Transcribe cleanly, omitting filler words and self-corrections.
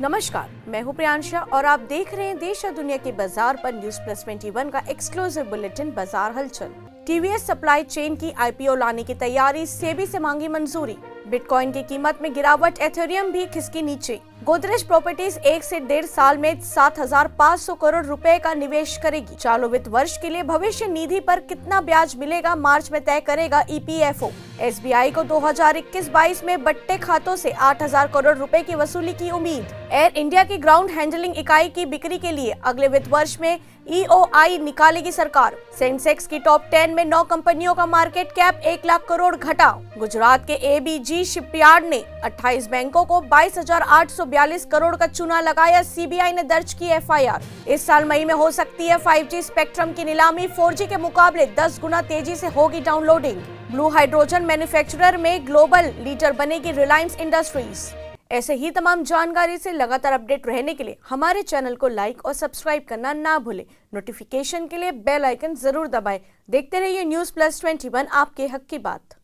नमस्कार, मैं हूं प्रियांशा और आप देख रहे हैं देश और दुनिया के बाजार पर न्यूज प्लस 21 का एक्सक्लूसिव बुलेटिन बाजार हलचल। टीवीएस सप्लाई चेन की आईपीओ लाने की तैयारी, सेबी से मांगी मंजूरी। बिटकॉइन की कीमत में गिरावट, एथेरियम भी खिसकी नीचे। गोदरेज प्रॉपर्टीज 1 से 1.5 साल में 7,500 करोड़ रुपए का निवेश करेगी। चालू वित्त वर्ष के लिए भविष्य निधि पर कितना ब्याज मिलेगा, मार्च में तय करेगा ईपीएफओ। एसबीआई को 2021-22 में बट्टे खातों से 8,000 करोड़ रुपए की वसूली की उम्मीद। एयर इंडिया की ग्राउंड हैंडलिंग इकाई की बिक्री के लिए अगले वित्त वर्ष में ईओआई निकालेगी सरकार। सेंसेक्स की टॉप 10 में 9 कंपनियों का मार्केट कैप 1 लाख करोड़ घटा। गुजरात के एबीजी शिपयार्ड ने 28 बैंकों को 22,842 करोड़ का चूना लगाया, सीबीआई ने दर्ज की एफआईआर। इस साल मई में हो सकती है 5G स्पेक्ट्रम की नीलामी, 4G के मुकाबले 10 गुना तेजी से होगी डाउनलोडिंग। ब्लू हाइड्रोजन मैन्युफैक्चरर में ग्लोबल लीडर बनेगी रिलायंस इंडस्ट्रीज। ऐसे ही तमाम जानकारी से लगातार अपडेट रहने के लिए हमारे चैनल को लाइक और सब्सक्राइब करना ना भूलें। नोटिफिकेशन के लिए बेल आइकन जरूर दबाएं। देखते रहिए न्यूज़ प्लस 21, आपके हक की बात।